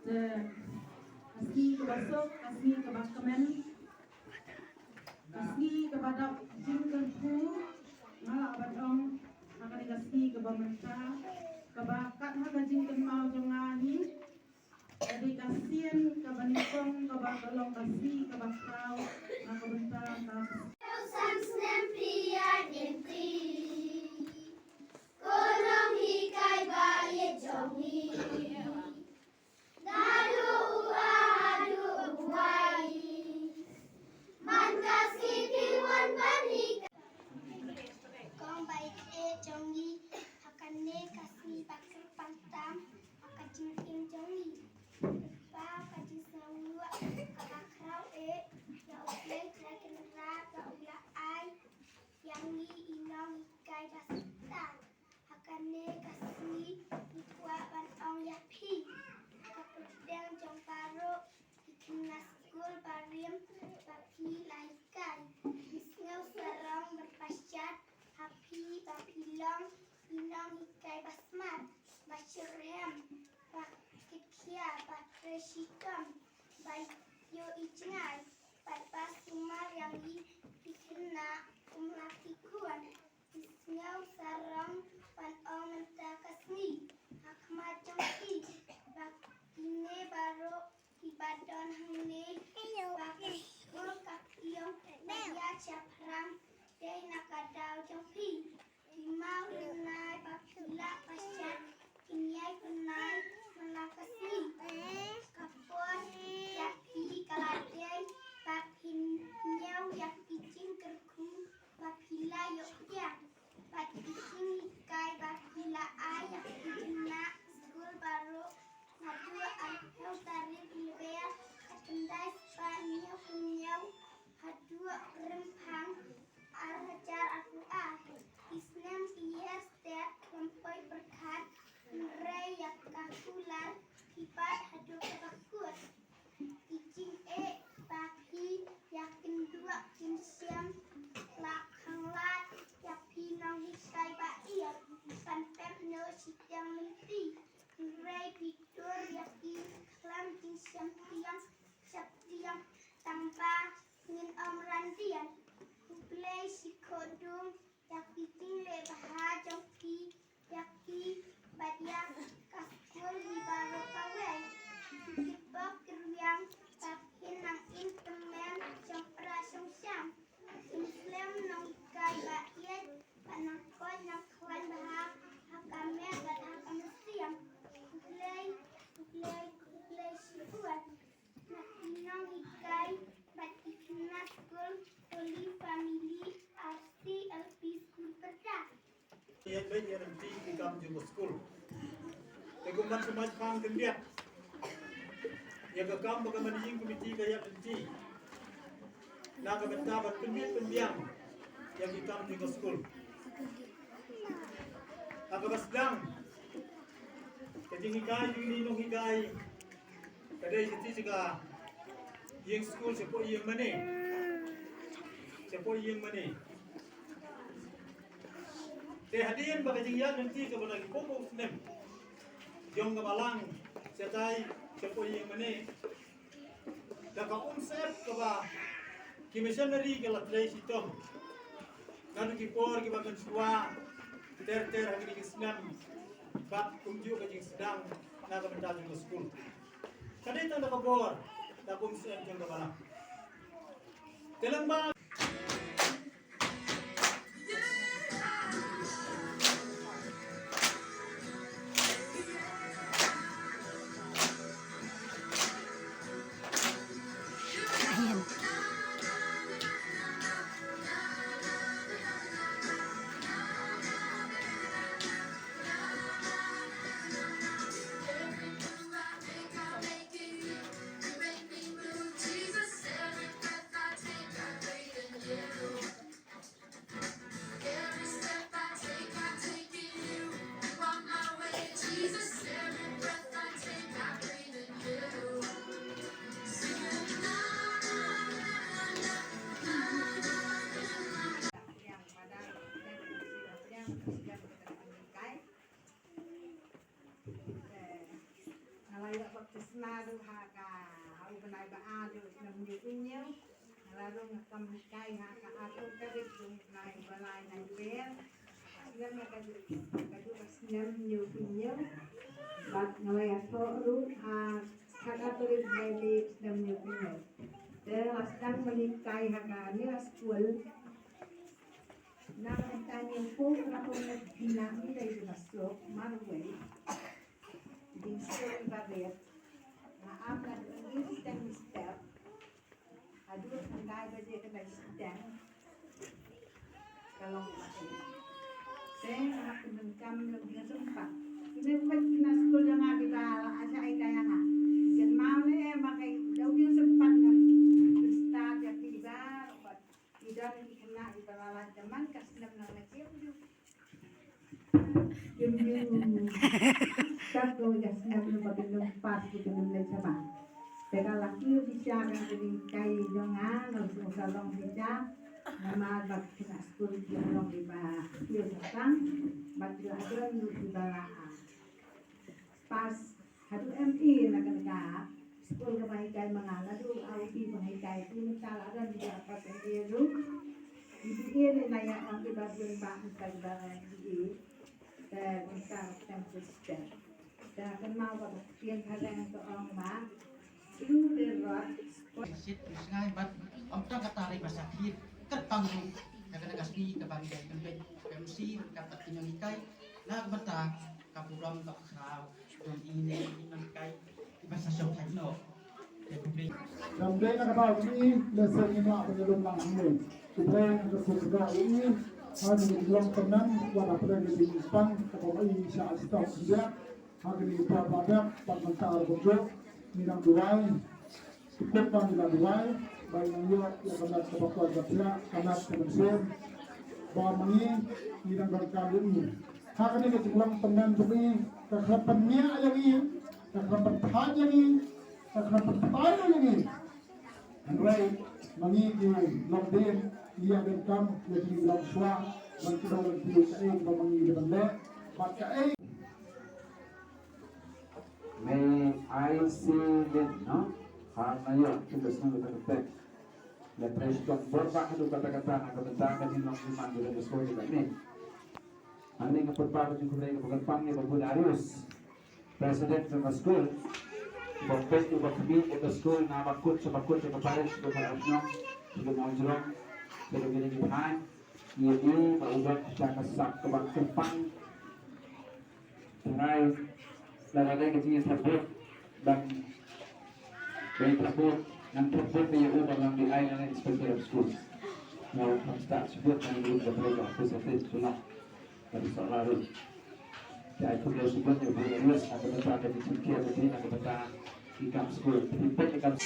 kasih kebasok, kasih kebakamen, kasih kepada jingkerku, malah abadong, maka dikasih kebamenta, kebakat maka jingker mau jengahi, jadi kasihan kebanikong, kebakalong kasih kebakau, maka bentar kasih. Jongi hakane kasih bakar pantam akajingking jongi pa kajisawa kakrau ya oke kraken ra ka ula ai yangi inong ikai dastan hakane kasih ikwa ban ong yapi kapudang jong paro ikinas gul barim bapi laikai isngau sarang berpasyat happy bapilong inong ikai basmat basyurem bakikia batresikam bayo ijngai batbas umar yang dikena umlatikuan isngau sarang panong mentakasni hakmat jongki bakine baro ibadon hangne bakul kakiong baya caprang day nakadaw jongpi dimau lenai bakila pasyat kinyai penai melakasni kapon yaki kaladei bakin nyau yaki jingkerku bakila yokya bakicing ikai bakila ayak jena skul baru ngadu alheu tarif ilbea katendai spanyol punyau hadua rempang arajar Al-Quran Islam iya setiap kempoi berkat Nrai yak kakular kibat hadu kebakut Icing baki yakin dua kinsyam lakanglat yapi nong hikai baiyat Panpep no sityang menti Nrai bidur yakin klam kinsyam tiang Syaptiang tanpa ngin randian Play sikodung yaki tingle baha jongki yaki badyak kaskul di baro pawai kipok keruang takin nang intemen jongpra songsyam Islam nong kai baiyat panangkot nang kawan baha hakame dan hakamesiam play sikuan nakinong ikai batikna skul Oli family RC LP School Perda. Yang baik yang nanti kita menjumpa school. Keguman semua pang kendiat. Yang kekam bagaimana yang komiti kayak nanti. Nak kebentaban pendiam yang kita menjumpa school. Agak sedang. Kajing hikai ini nong hikai. Kadai siti juga yang school sepoi yang mana? Sepoi yang mana? Hadirin bagajing yan nanti kepada koko snem. Jong kamalang setai sepoi yang mana? Daka unsep keba kimissionary kelatrai sitom. Kanu kipor kibakan suwa ter hari snem. Bak kunju kajing sedang nak kemental juga school. Kadai tanda kabor. Dakum sep jong kamalang. Telembang. Ismaru haka au benai ba adu nam ni inyo larung kam kai haka aku kadit dung nai balai nai ber ngam ka du nam ni inyo bat ngai ato ru ha kada turi baby nam ni inyo de lasdang menikai haka ni school na tanya po na ko na dinami dai masuk marwe di school ba ber maaf na ini step aduh tanggai baje kena sedang kalau masih saya aku mencam lebih sempat ini bukan kena sekolah yang lagi bala aja ida yang kan mau nih makai jauh yang sempat kan start ya tiba buat tidak kena ibala zaman kasih nama kecil satu jas nama bagian pas kita mulai sama. Teka laki bisa kan jadi kai jangan langsung salong bisa nama bak kena sekolah jangan di bawah dia datang bak dia ada di bawah pas hadu MI nak kena sekolah kebaikan mengala tu auti kebaikan tu minta ada di dapat dia tu dia ni naya nanti bagian bahan kebaikan ini dan minta tempus dan kenal pada pian kadang tu orang mah Sit isngai bat amta katari basakit katang nagas ni kabagi dari tempat MC kata tinyangikai nak bata kapuram tak kau dan ini kai bahasa Sokai no Ramai nak tahu ini lesson ini apa yang lang ini. Kita yang kesuka ini ada di dalam tenang wana pada di Jepang atau ini saat kita kerja ada di Prabadak Pantai Arbojo minang duai cukup minang duai baik yang yang kena kebakuan kerja kena kemensian bawa mengi minang berkali ini hak ini di dalam tenang ini kekerapannya yang ini kekerapan tahan yang ini kekerapan tahan yang ini Andai mengi di London ia berkam jadi dalam suara dan kita berpikir saya mengi di benda maka May I see it, no? Ngayon, kita semua kita le preston borba hadu kata-kata na kabentakan din ng iman dito sa school ini. Ani nga pagpapalad yung kulay ng pagpangni Darius, president ng school. Bapes yung bakbi ito school na bakut sa kapares ko para nyo. Ito mga jirong, ito ginigiphan. Yun maubat siya kasak kabangkempang. Tangay, lalagay kasi yung sabot dan may sabot ng sabot na yung ubang ng di ay ng inspector of schools. Now, pag-start sabot ng yung ubang talaga ako sa tit, sunak. Dari seorang lalu, ya itu dia sebutnya Darius atau berada di Turki atau di negara di kampus sekolah. Di kampus